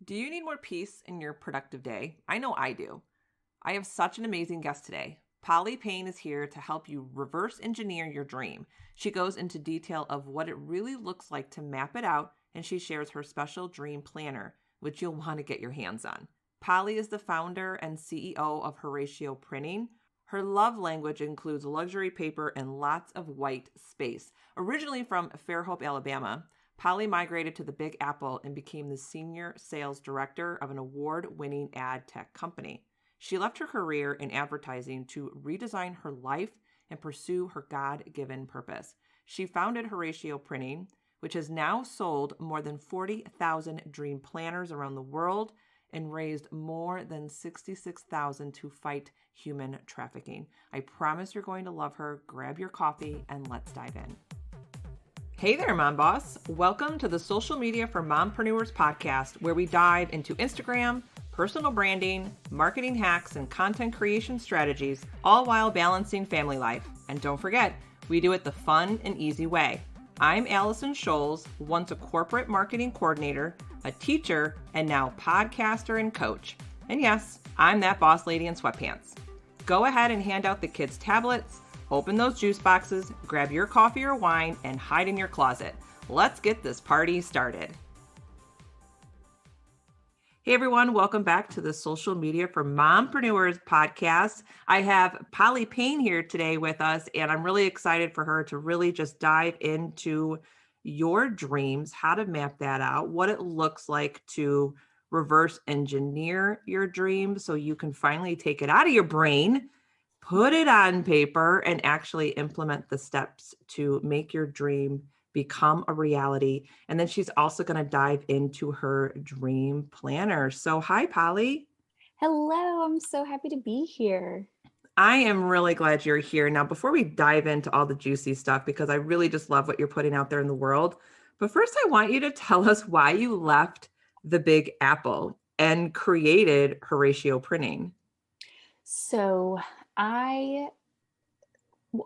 Do you need more peace in your productive day? I know I do. I have such an amazing guest today. Payne is here to help you reverse engineer your dream. She goes into detail of what it really looks like to map it out, and she shares her special dream planner, which you'll want to get your hands on. Polly is the founder and CEO of Horacio Printing. Her love language includes luxury paper and lots of white space. Originally from Fairhope, Alabama, Polly migrated to the Big Apple and became the senior sales director of an award-winning ad tech company. She left her career in advertising to redesign her life and pursue her God-given purpose. She founded Horacio Printing, which has now sold more than 40,000 dream planners around the world and raised more than $66,000 to fight human trafficking. I promise you're going to love her. Grab your coffee and let's dive in. Hey there, Mom Boss. Welcome to the Social Media for Mompreneurs podcast, where we dive into Instagram, personal branding, marketing hacks, and content creation strategies, all while balancing family life. And don't forget, we do it the fun and easy way. I'm Allison Scholes, once a corporate marketing coordinator, a teacher, and now podcaster and coach. And yes, I'm that boss lady in sweatpants. Go ahead and hand out the kids' tablets, open those juice boxes, grab your coffee or wine, and hide in your closet. Let's get this party started. Hey everyone, welcome back to the Social Media for Mompreneurs podcast. I have Polly Payne here today with us, and I'm really excited for her to really just dive into your dreams, how to map that out, what it looks like to reverse engineer your dreams so you can finally take it out of your brain, put it on paper, and actually implement the steps to make your dream become a reality. And then she's also going to dive into her dream planner. So hi, Polly. Hello, I'm so happy to be here. I am really glad you're here. Now, before we dive into all the juicy stuff, because I really just love what you're putting out there in the world, but first I want you to tell us why you left the Big Apple and created Horacio Printing. So, I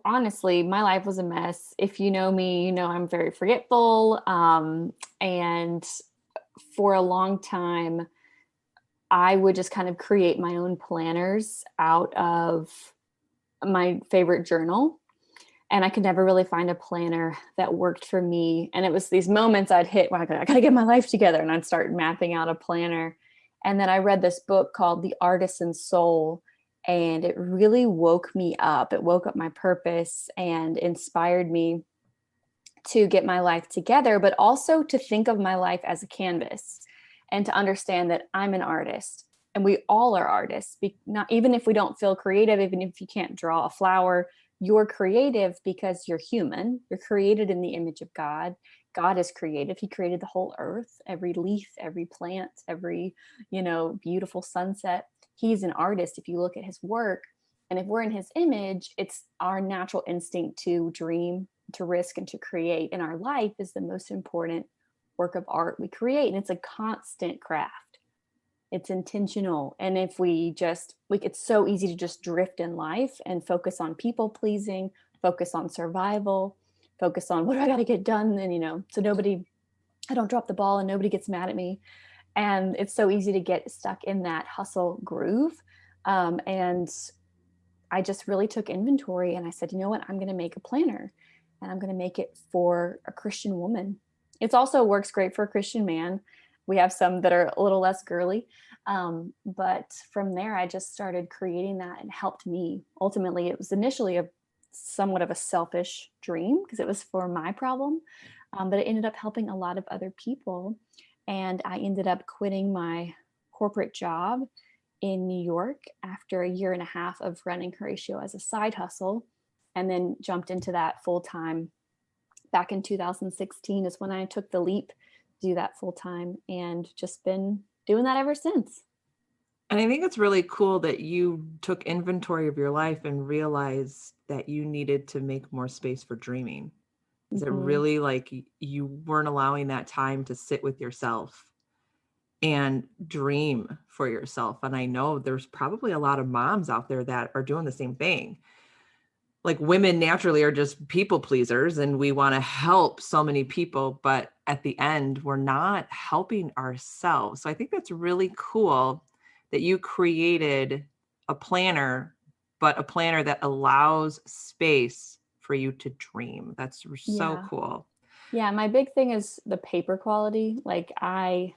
honestly, my life was a mess. If you know me, you know I'm very forgetful. And for a long time, I would just kind of create my own planners out of my favorite journal. And I could never really find a planner that worked for me. And it was these moments I'd hit when I gotta get my life together, and I'd start mapping out a planner. And then I read this book called The Artisan Soul, and it really woke me up. It woke up my purpose and inspired me to get my life together, but also to think of my life as a canvas and to understand that I'm an artist and we all are artists. Not even if we don't feel creative, even if you can't draw a flower, you're creative because you're human. You're created in the image of God. God is creative. He created the whole earth, every leaf, every plant, every, beautiful sunset. He's an artist if you look at his work. And if we're in his image, it's our natural instinct to dream, to risk, and to create. And our life is the most important work of art we create. And it's a constant craft. It's intentional. And if it's so easy to just drift in life and focus on people pleasing, focus on survival, focus on what do I got to get done. And, so I don't drop the ball and nobody gets mad at me. And it's so easy to get stuck in that hustle groove. And I just really took inventory and I said, you know what, I'm going to make a planner and I'm going to make it for a Christian woman. It also works great for a Christian man. We have some that are a little less girly. But from there, I just started creating that and helped me. Ultimately, it was initially somewhat of a selfish dream because it was for my problem. But it ended up helping a lot of other people. And I ended up quitting my corporate job in New York after a year and a half of running Horacio as a side hustle, and then jumped into that full time. Back in 2016 is when I took the leap to do that full time, and just been doing that ever since. And I think it's really cool that you took inventory of your life and realized that you needed to make more space for dreaming. Is it really like you weren't allowing that time to sit with yourself and dream for yourself? And I know there's probably a lot of moms out there that are doing the same thing. like women naturally are just people pleasers and we want to help so many people, but at the end, we're not helping ourselves. So I think that's really cool that you created a planner, but a planner that allows space for you to dream. That's so Yeah. cool. Yeah. My big thing is the paper quality. Like I've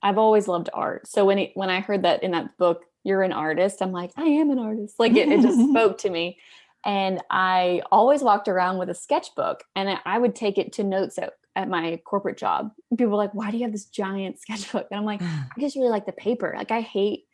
always loved art. So when I heard that in that book, you're an artist, I'm like, I am an artist. Like it just spoke to me. And I always walked around with a sketchbook and I would take it to notes at my corporate job. People were like, why do you have this giant sketchbook? And I'm like, I just really like the paper. Like I hate,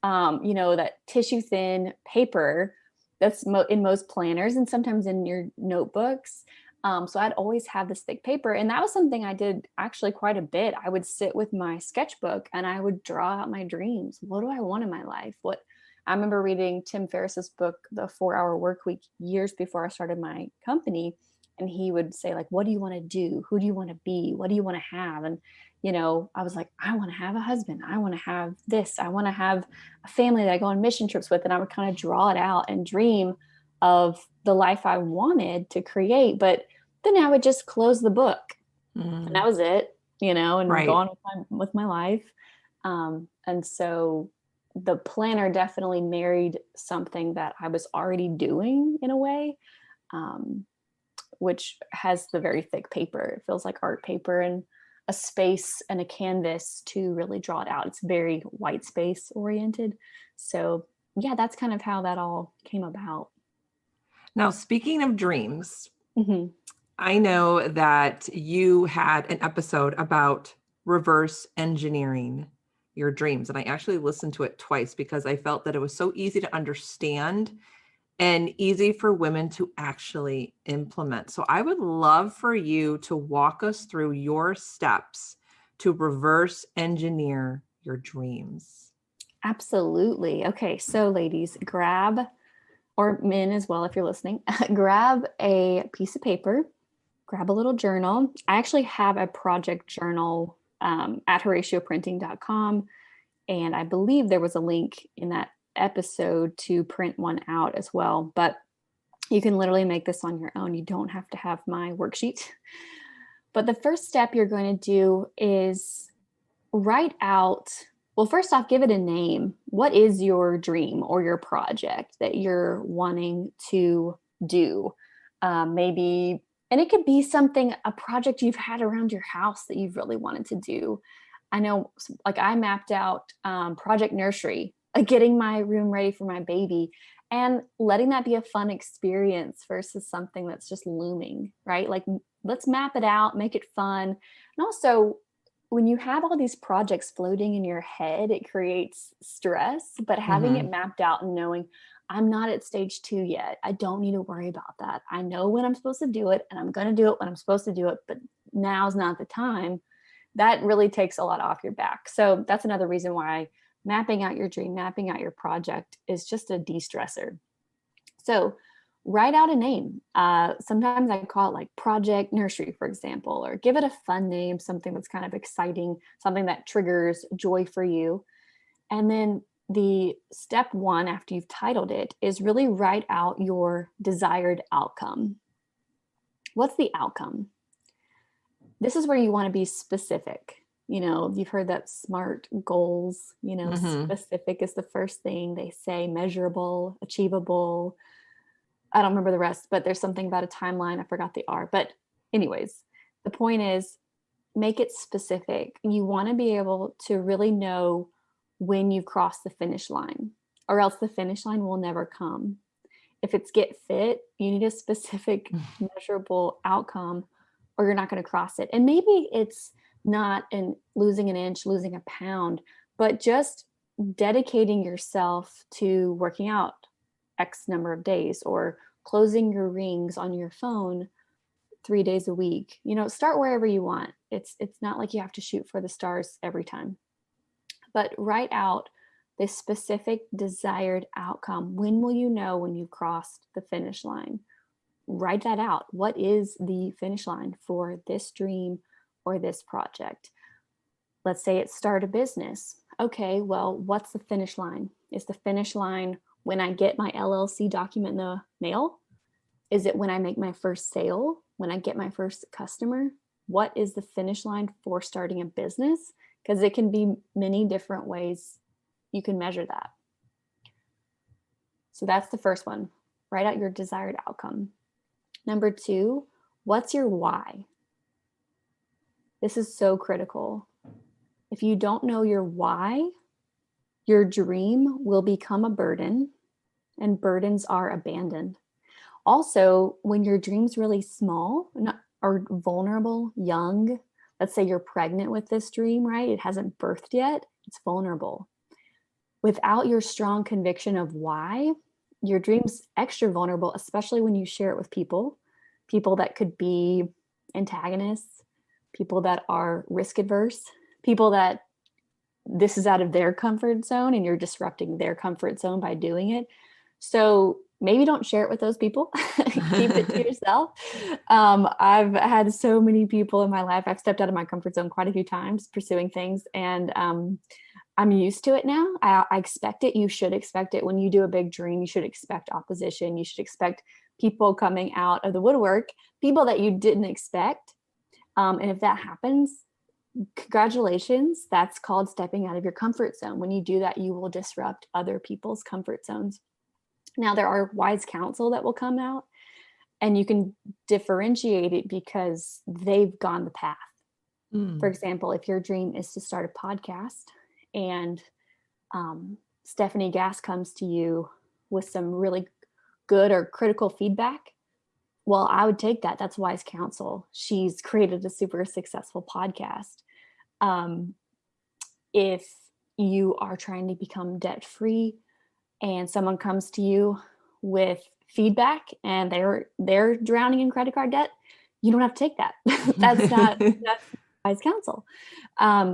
that tissue thin paper that's in most planners and sometimes in your notebooks. So I'd always have this thick paper. And that was something I did actually quite a bit. I would sit with my sketchbook and I would draw out my dreams. What do I want in my life? I remember reading Tim Ferriss's book, The 4-Hour Workweek, years before I started my company. And he would say, like, what do you want to do? Who do you want to be? What do you want to have? And, I was like, I want to have a husband. I want to have this. I want to have a family that I go on mission trips with. And I would kind of draw it out and dream of the life I wanted to create. But then I would just close the book and that was it, and Right. go on with my life. And so the planner definitely married something that I was already doing in a way, which has the very thick paper. It feels like art paper and a space and a canvas to really draw it out. It's very white space oriented. So yeah, that's kind of how that all came about. Now, speaking of dreams, Mm-hmm. I know that you had an episode about reverse engineering your dreams. And I actually listened to it twice because I felt that it was so easy to understand and easy for women to actually implement. So I would love for you to walk us through your steps to reverse engineer your dreams. Absolutely. Okay. So ladies, or men as well, if you're listening, grab a piece of paper, grab a little journal. I actually have a project journal at HoracioPrinting.com. And I believe there was a link in that episode to print one out as well. But you can literally make this on your own. You don't have to have my worksheet. But the first step you're going to do is write out, well, first off, give it a name. What is your dream or your project that you're wanting to do? Maybe, and it could be a project you've had around your house that you've really wanted to do. I know, like I mapped out Project Nursery, like getting my room ready for my baby and letting that be a fun experience versus something that's just looming, right? Like let's map it out, make it fun. And also, when you have all these projects floating in your head, it creates stress, but having it mapped out and knowing I'm not at stage 2 yet. I don't need to worry about that. I know when I'm supposed to do it and I'm going to do it when I'm supposed to do it, but now's not the time. That really takes a lot off your back. So that's another reason why mapping out your dream, mapping out your project is just a de-stressor. So write out a name. Sometimes I call it like Project Nursery, for example, or give it a fun name, something that's kind of exciting, something that triggers joy for you. And then the step 1 after you've titled it is really write out your desired outcome. What's the outcome? This is where you want to be specific. You've heard that SMART goals, specific is the first thing they say, measurable, achievable. I don't remember the rest, but there's something about a timeline. I forgot the R. But anyways, the point is make it specific. You want to be able to really know when you've crossed the finish line, or else the finish line will never come. If it's get fit, you need a specific measurable outcome or you're not going to cross it. And maybe it's not in losing an inch, losing a pound, but just dedicating yourself to working out X number of days or closing your rings on your phone 3 days a week. Start wherever you want. It's not like you have to shoot for the stars every time, but write out this specific desired outcome. When will you know when you've crossed the finish line? Write that out. What is the finish line for this dream or this project? Let's say it's start a business. Okay, well, what's the finish line? Is the finish line when I get my LLC document in the mail? Is it when I make my first sale, when I get my first customer? What is the finish line for starting a business? Because it can be many different ways you can measure that. So that's the first one. Write out your desired outcome. Number 2, what's your why? This is so critical. If you don't know your why, your dream will become a burden, and burdens are abandoned. Also, when your dream's really small or vulnerable, young, let's say you're pregnant with this dream, right? It hasn't birthed yet. It's vulnerable. Without your strong conviction of why, your dream's extra vulnerable, especially when you share it with people that could be antagonists, people that are risk adverse, people that this is out of their comfort zone and you're disrupting their comfort zone by doing it. So maybe don't share it with those people. Keep it to yourself. I've had so many people in my life. I've stepped out of my comfort zone quite a few times pursuing things, and I'm used to it now. I expect it. You should expect it. When you do a big dream, you should expect opposition. You should expect people coming out of the woodwork, people that you didn't expect. And if that happens, congratulations. That's called stepping out of your comfort zone. When you do that, you will disrupt other people's comfort zones. Now, there are wise counsel that will come out, and you can differentiate it because they've gone the path. For example, if your dream is to start a podcast and Stephanie Gass comes to you with some really good or critical feedback, well, I would take that. That's wise counsel. She's created a super successful podcast. If you are trying to become debt-free and someone comes to you with feedback and they're drowning in credit card debt, you don't have to take that. That's wise counsel.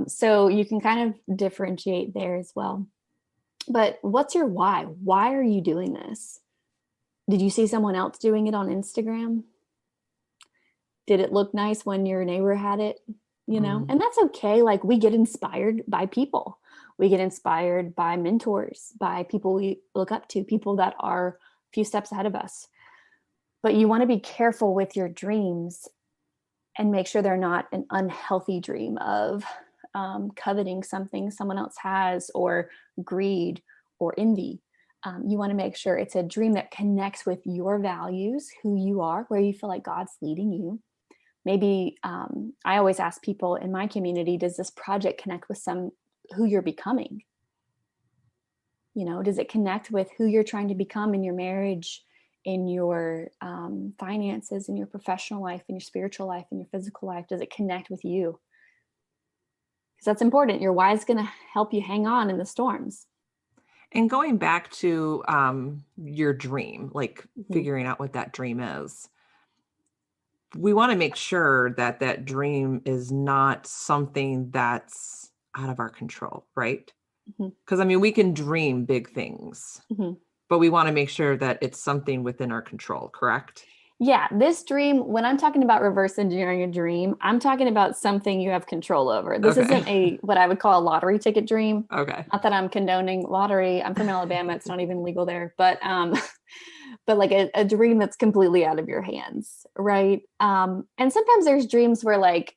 So you can kind of differentiate there as well. But what's your why? Why are you doing this? Did you see someone else doing it on Instagram? Did it look nice when your neighbor had it? And that's okay. Like, we get inspired by people. We get inspired by mentors, by people we look up to, people that are a few steps ahead of us. But you want to be careful with your dreams and make sure they're not an unhealthy dream of coveting something someone else has, or greed or envy. You want to make sure it's a dream that connects with your values, who you are, where you feel like God's leading you. Maybe I always ask people in my community, does this project connect with who you're becoming? Does it connect with who you're trying to become in your marriage, in your finances, in your professional life, in your spiritual life, in your physical life? Does it connect with you? Because that's important. Your why is going to help you hang on in the storms. And going back to your dream, like figuring out what that dream is, we want to make sure that that dream is not something that's out of our control, right? Because we can dream big things, but we want to make sure that it's something within our control, correct? Yeah, this dream, when I'm talking about reverse engineering a dream, I'm talking about something you have control over. This isn't what I would call a lottery ticket dream. Okay. Not that I'm condoning lottery. I'm from Alabama. It's not even legal there. But like a dream that's completely out of your hands, right? And sometimes there's dreams where like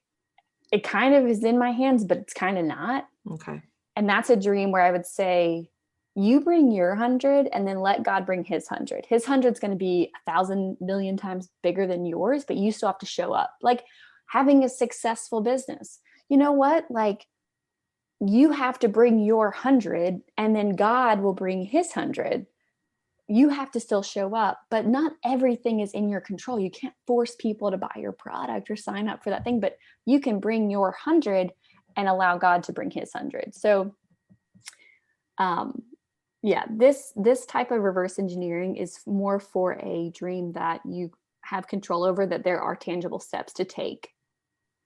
it kind of is in my hands, but it's kind of not. Okay. And that's a dream where I would say, you bring your 100 and then let God bring his 100. His 100 is going to be 1,000 million times bigger than yours, but you still have to show up. Like having a successful business. You know what? Like, you have to bring your 100 and then God will bring his 100. You have to still show up, but not everything is in your control. You can't force people to buy your product or sign up for that thing, but you can bring your 100 and allow God to bring his 100. So, yeah, this type of reverse engineering is more for a dream that you have control over, that there are tangible steps to take.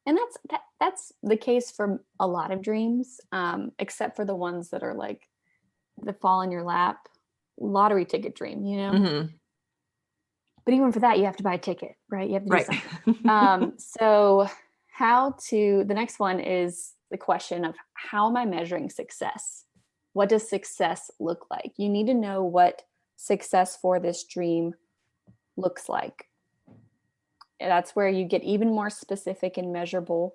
And that's the case for a lot of dreams, except for the ones that are like that fall in your lap, lottery ticket dream, But even for that, you have to buy a ticket, right? You have to do something. So the next one is the question of, how am I measuring success? What does success look like? You need to know what success for this dream looks like. That's where you get even more specific and measurable.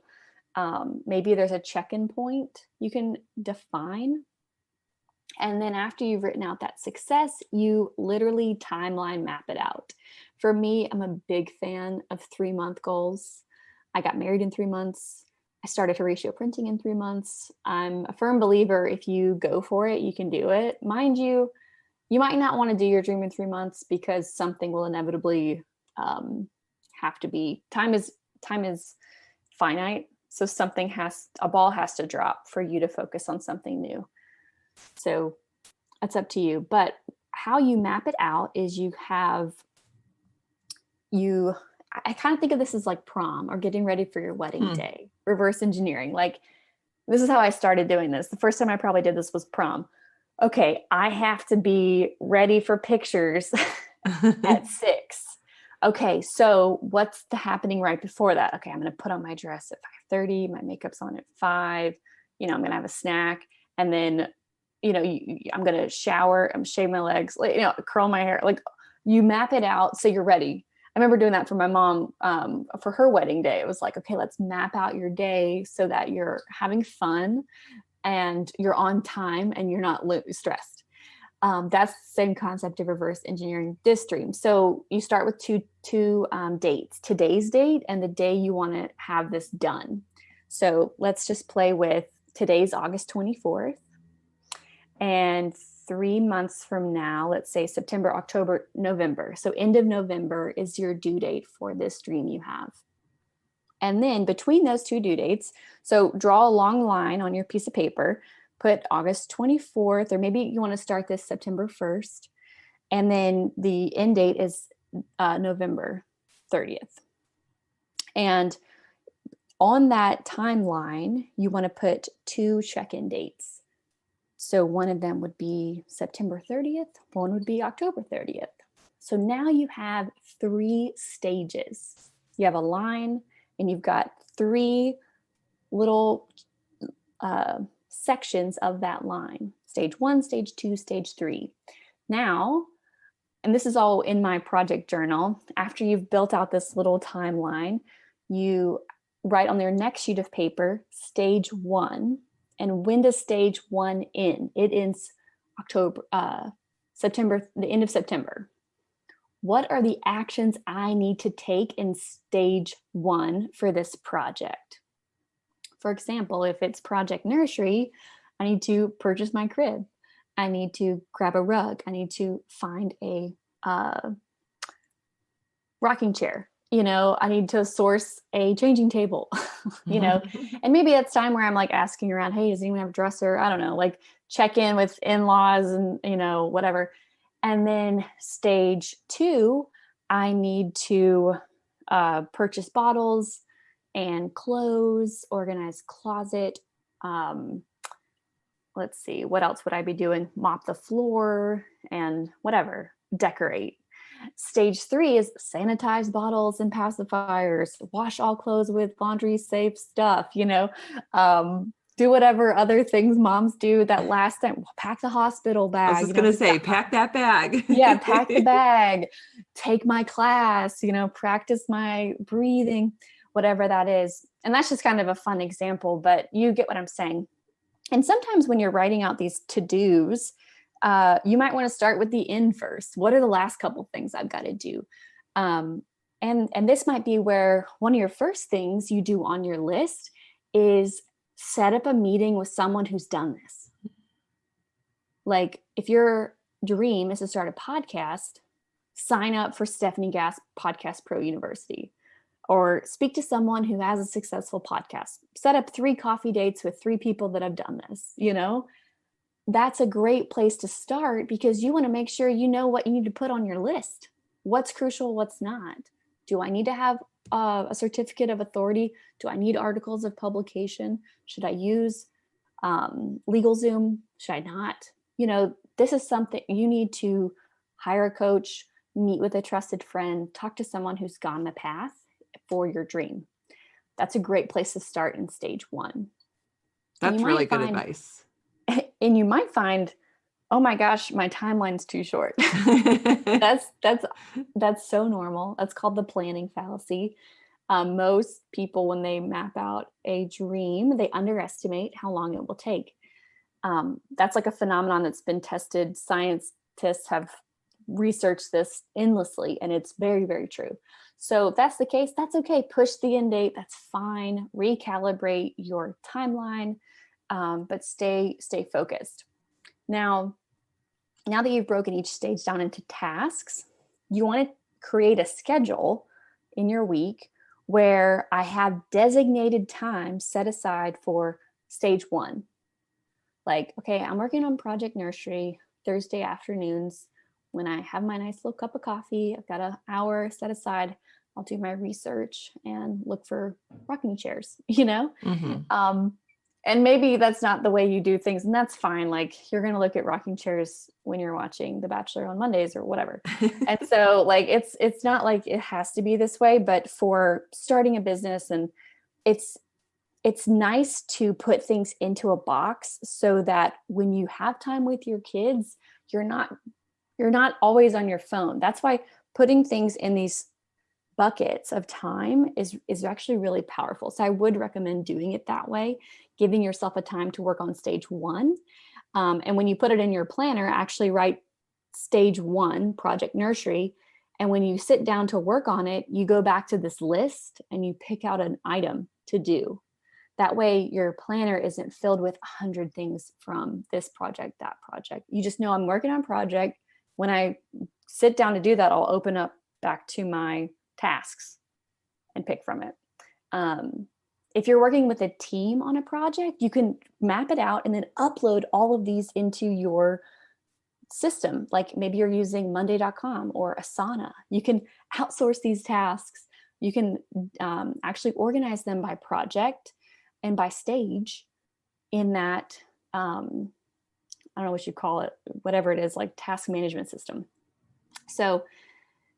Maybe there's a check-in point you can define. And then after you've written out that success, you literally timeline map it out. For me, I'm a big fan of 3-month goals. I got married in 3 months. I started Horacio Printing in 3 months. I'm a firm believer, if you go for it, you can do it. Mind you, you might not want to do your dream in 3 months because something will inevitably have to be, time is finite. So a ball has to drop for you to focus on something new. So that's up to you. But how you map it out is I kind of think of this as like prom or getting ready for your wedding day, reverse engineering. Like, this is how I started doing this. The first time I probably did this was prom. Okay, I have to be ready for pictures at 6. Okay, so what's happening right before that? Okay, I'm going to put on my dress at 5:30. My makeup's on at 5. I'm going to have a snack. And then, I'm going to shower, I'm shave my legs, curl my hair. Like, you map it out so you're ready. I remember doing that for my mom for her wedding day. It was like, okay, let's map out your day so that you're having fun and you're on time and you're not stressed. That's the same concept of reverse engineering this dream. So you start with two dates, today's date and the day you want to have this done. So let's just play with today's August 24th. And 3 months from now, let's say September, October, November. So end of November is your due date for this dream you have. And then between those two due dates, so draw a long line on your piece of paper, put August 24th, or maybe you want to start this September 1st. And then the end date is November 30th. And on that timeline, you want to put 2 check-in dates. So one of them would be September 30th, one would be October 30th. So now you have 3 stages. You have a line and you've got 3 little sections of that line. Stage 1, stage 2, stage 3. Now, and this is all in my project journal, after you've built out this little timeline, you write on their next sheet of paper, stage 1. And when does stage 1 end? It ends September, the end of September. What are the actions I need to take in stage 1 for this project? For example, if it's project nursery, I need to purchase my crib. I need to grab a rug. I need to find a rocking chair. I need to source a changing table, and maybe it's time where I'm like asking around, hey, does anyone have a dresser? I don't know, like check in with in-laws and, whatever. And then stage 2, I need to purchase bottles and clothes, organize closet. Let's see, what else would I be doing? Mop the floor and whatever, decorate. Stage 3 is sanitize bottles and pacifiers, wash all clothes with laundry safe stuff, do whatever other things moms do that last time, pack the hospital bag. I was just going to say, pack that bag. Yeah, pack the bag, take my class, practice my breathing, whatever that is. And that's just kind of a fun example, but you get what I'm saying. And sometimes when you're writing out these to-dos, you might want to start with the end first. What are the last couple things I've got to do? And this might be where one of your first things you do on your list is set up a meeting with someone who's done this. Like if your dream is to start a podcast, sign up for Stephanie Gass Podcast Pro University, or speak to someone who has a successful podcast. Set up 3 coffee dates with 3 people that have done this, That's a great place to start because you want to make sure you know what you need to put on your list. What's crucial, what's not. Do I need to have a certificate of authority? Do I need articles of publication? Should I use LegalZoom? Should I not? This is something you need to hire a coach, meet with a trusted friend, talk to someone who's gone the path for your dream. That's a great place to start in stage 1. That's really good advice. And you might find oh my gosh, my timeline's too short. That's so normal. That's called the planning fallacy. Most people, when they map out a dream, they underestimate how long it will take. That's like a phenomenon that's been tested. Scientists have researched this endlessly, and it's very, very true. So if that's the case, that's okay. Push the end date. That's fine. Recalibrate your timeline, but stay focused. Now that you've broken each stage down into tasks, you want to create a schedule in your week where I have designated time set aside for stage one. Like, okay, I'm working on Project Nursery Thursday afternoons when I have my nice little cup of coffee. I've got an hour set aside. I'll do my research and look for rocking chairs, and maybe that's not the way you do things, and that's fine. Like, you're going to look at rocking chairs when you're watching The Bachelor on Mondays or whatever. And so like, it's not like it has to be this way, but for starting a business, and it's nice to put things into a box so that when you have time with your kids, you're not always on your phone. That's why putting things in these buckets of time is actually really powerful. So I would recommend doing it that way, giving yourself a time to work on stage one. And when you put it in your planner, actually write stage one, Project Nursery. And when you sit down to work on it, you go back to this list and you pick out an item to do. That way your planner isn't filled with 100 things from this project, that project. You just know I'm working on a project. When I sit down to do that, I'll open up back to my tasks and pick from it. If you're working with a team on a project, you can map it out and then upload all of these into your system. Like maybe you're using Monday.com or Asana. You can outsource these tasks. You can actually organize them by project and by stage in that, I don't know what you call it, whatever it is, like task management system. So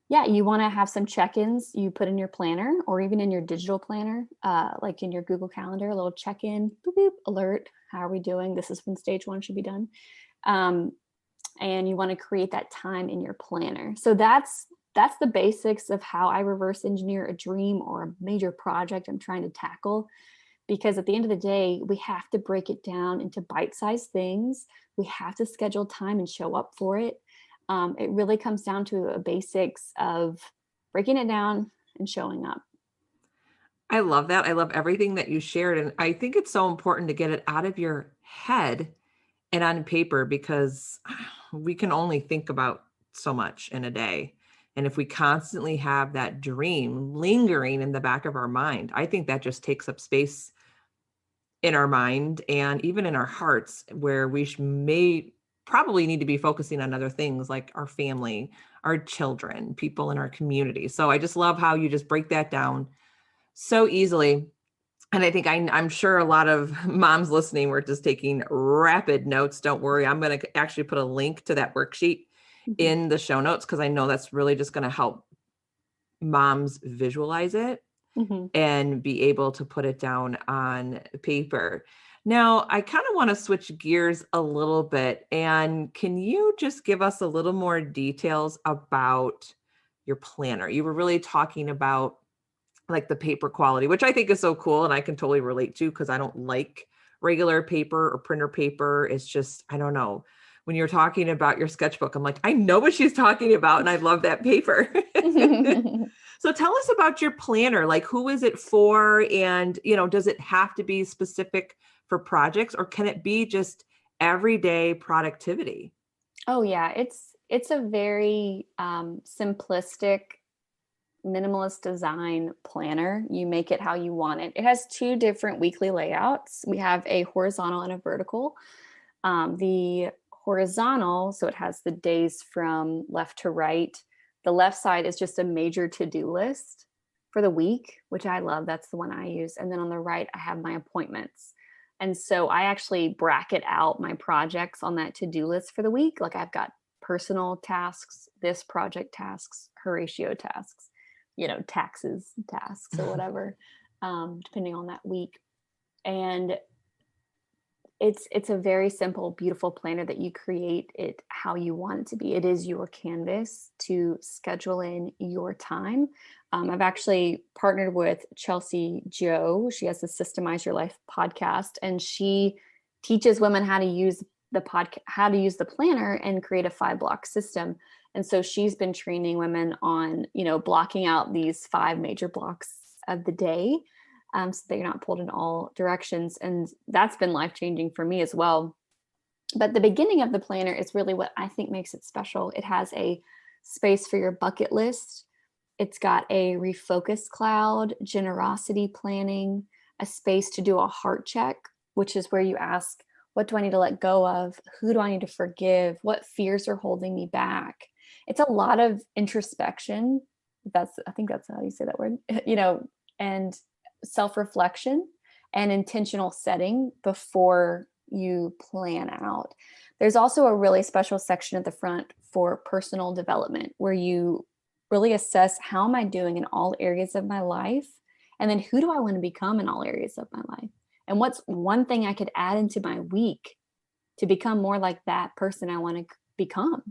yeah, you want to have some check-ins you put in your planner or even in your digital planner, like in your Google Calendar, a little check-in, boop, boop, alert. How are we doing? This is when stage one should be done. And you want to create that time in your planner. So that's the basics of how I reverse engineer a dream or a major project I'm trying to tackle. Because at the end of the day, we have to break it down into bite-sized things. We have to schedule time and show up for it. It really comes down to a basics of breaking it down and showing up. I love that. I love everything that you shared. And I think it's so important to get it out of your head and on paper, because we can only think about so much in a day. And if we constantly have that dream lingering in the back of our mind, I think that just takes up space in our mind and even in our hearts, where we may probably need to be focusing on other things like our family, our children, people in our community. So I just love how you just break that down so easily. And I think I'm sure a lot of moms listening were just taking rapid notes. Don't worry. I'm going to actually put a link to that worksheet in the show notes, because I know that's really just going to help moms visualize it and be able to put it down on paper. Now, I kind of want to switch gears a little bit. And can you just give us a little more details about your planner? You were really talking about like the paper quality, which I think is so cool. And I can totally relate to, because I don't like regular paper or printer paper. It's just, I don't know. When you're talking about your sketchbook, I'm like, I know what she's talking about. And I love that paper. So tell us about your planner. Like, who is it for? And, does it have to be specific for projects, or can it be just everyday productivity? Oh yeah. It's a very simplistic, minimalist design planner. You make it how you want it. It has two different weekly layouts. We have a horizontal and a vertical. The horizontal, so it has the days from left to right. The left side is just a major to-do list for the week, which I love. That's the one I use. And then on the right, I have my appointments. And so I actually bracket out my projects on that to-do list for the week. Like, I've got personal tasks, this project tasks, Horacio tasks, taxes tasks or whatever, depending on that week. And It's a very simple, beautiful planner that you create it how you want it to be. It is your canvas to schedule in your time. I've actually partnered with Chelsea Joe. She has the Systemize Your Life podcast, and she teaches women how to use how to use the planner and create a 5-block system. And so she's been training women on, blocking out these 5 major blocks of the day, so that you're not pulled in all directions. And that's been life-changing for me as well. But the beginning of the planner is really what I think makes it special. It has a space for your bucket list. It's got a Refocus Cloud, generosity planning, a space to do a heart check, which is where you ask, what do I need to let go of? Who do I need to forgive? What fears are holding me back? It's a lot of introspection. I think that's how you say that word, and self-reflection and intentional setting before you plan out. There's also a really special section at the front for personal development, where you really assess, how am I doing in all areas of my life? And then who do I want to become in all areas of my life? And what's one thing I could add into my week to become more like that person I want to become?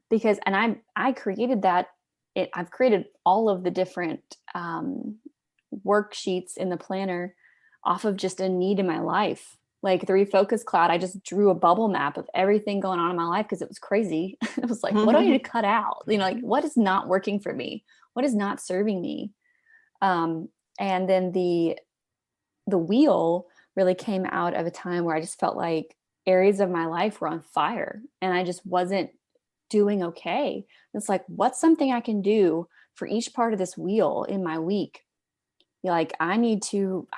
Because, and I created that. I've created all of the different worksheets in the planner off of just a need in my life. Like the Refocus Cloud, I just drew a bubble map of everything going on in my life because it was crazy. It was like, what do I need to cut out? Like, what is not working for me? What is not serving me? And then the wheel really came out of a time where I just felt like areas of my life were on fire and I just wasn't doing okay. It's like, what's something I can do for each part of this wheel in my week? Like, I need to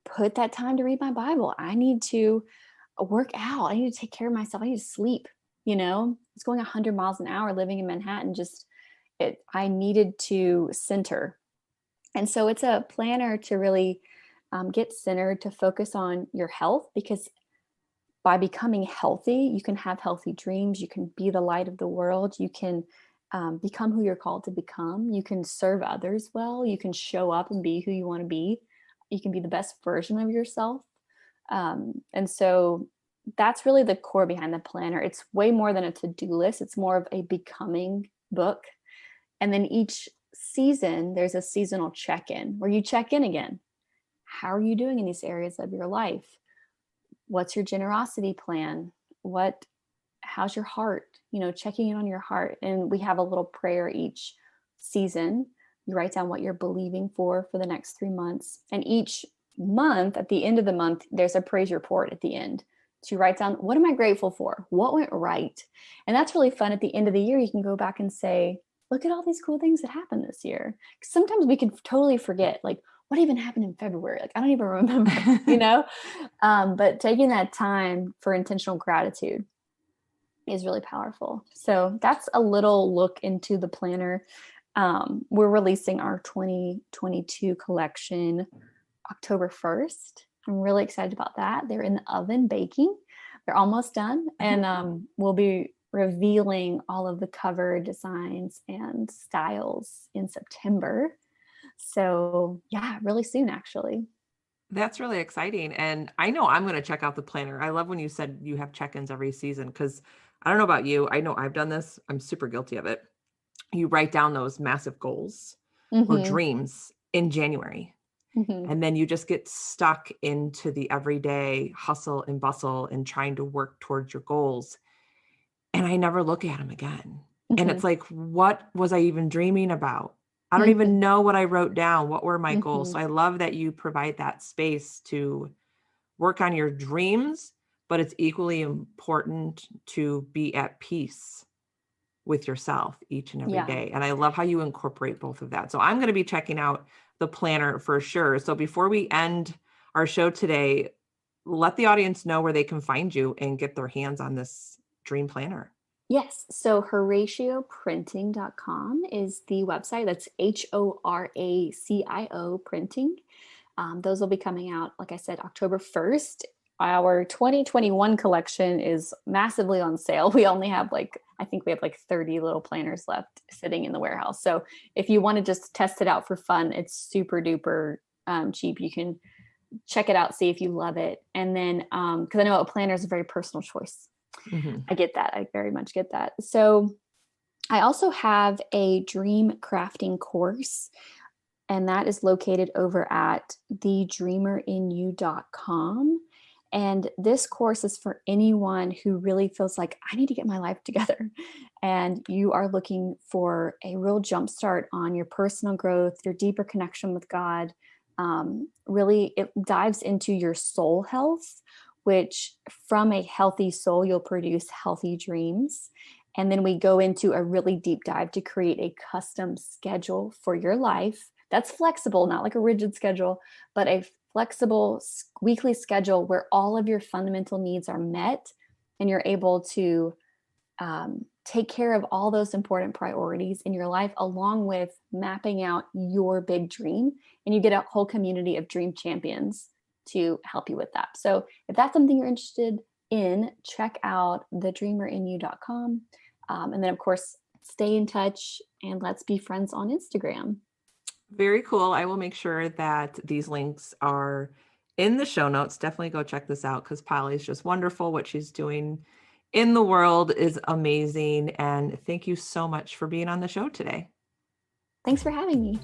put that time to read my Bible. I need to work out. I need to take care of myself. I need to sleep. It's going 100 miles an hour living in Manhattan. I needed to center. And so it's a planner to really get centered, to focus on your health, because by becoming healthy, you can have healthy dreams. You can be the light of the world. You can become who you're called to become. You can serve others well. You can show up and be who you want to be. You can be the best version of yourself. And so that's really the core behind the planner. It's way more than a to-do list. It's more of a becoming book. And then each season, there's a seasonal check-in where you check in again. How are you doing in these areas of your life? What's your generosity plan? How's your heart? Checking in on your heart. And we have a little prayer each season. You write down what you're believing for the next 3 months. And each month, at the end of the month, there's a praise report at the end. So you write down, what am I grateful for? What went right? And that's really fun. At the end of the year, you can go back and say, look at all these cool things that happened this year. Sometimes we can totally forget, like, what even happened in February? Like, I don't even remember, but taking that time for intentional gratitude is really powerful. So that's a little look into the planner. We're releasing our 2022 collection October 1st. I'm really excited about that. They're in the oven baking. They're almost done. And we'll be revealing all of the cover designs and styles in September. So yeah, really soon, actually. That's really exciting. And I know I'm going to check out the planner. I love when you said you have check-ins every season, because I don't know about you. I know I've done this. I'm super guilty of it. You write down those massive goals or dreams in January. And then you just get stuck into the everyday hustle and bustle and trying to work towards your goals. And I never look at them again. And it's like, what was I even dreaming about? I don't even know what I wrote down. What were my goals? So I love that you provide that space to work on your dreams, but it's equally important to be at peace with yourself each and every day. And I love how you incorporate both of that. So I'm going to be checking out the planner for sure. So before we end our show today, let the audience know where they can find you and get their hands on this dream planner. Yes. So HoracioPrinting.com is the website. That's HORACIO printing. Those will be coming out, like I said, October 1st. Our 2021 collection is massively on sale. We only have I think we have 30 little planners left sitting in the warehouse. So if you want to just test it out for fun, it's super duper cheap. You can check it out, see if you love it. And then, because I know a planner is a very personal choice. Mm-hmm. I get that. I very much get that. So I also have a dream crafting course, and that is located over at thedreamerinyou.com. And this course is for anyone who really feels like, I need to get my life together. And you are looking for a real jumpstart on your personal growth, your deeper connection with God. Really, it dives into your soul health, which from a healthy soul, you'll produce healthy dreams. And then we go into a really deep dive to create a custom schedule for your life that's flexible, not like a rigid schedule, but a flexible weekly schedule where all of your fundamental needs are met and you're able to take care of all those important priorities in your life, along with mapping out your big dream. And you get a whole community of dream champions to help you with that. So if that's something you're interested in, check out thedreamerinyou.com. And then, of course, stay in touch and let's be friends on Instagram. Very cool. I will make sure that these links are in the show notes. Definitely go check this out because Polly's just wonderful. What she's doing in the world is amazing. And thank you so much for being on the show today. Thanks for having me.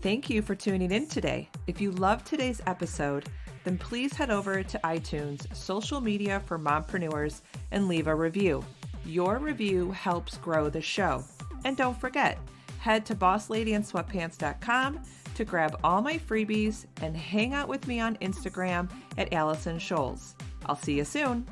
Thank you for tuning in today. If you loved today's episode, then please head over to iTunes, social media for mompreneurs, and leave a review. Your review helps grow the show. And don't forget, head to bossladyandsweatpants.com to grab all my freebies and hang out with me on Instagram at Allison Scholes. I'll see you soon.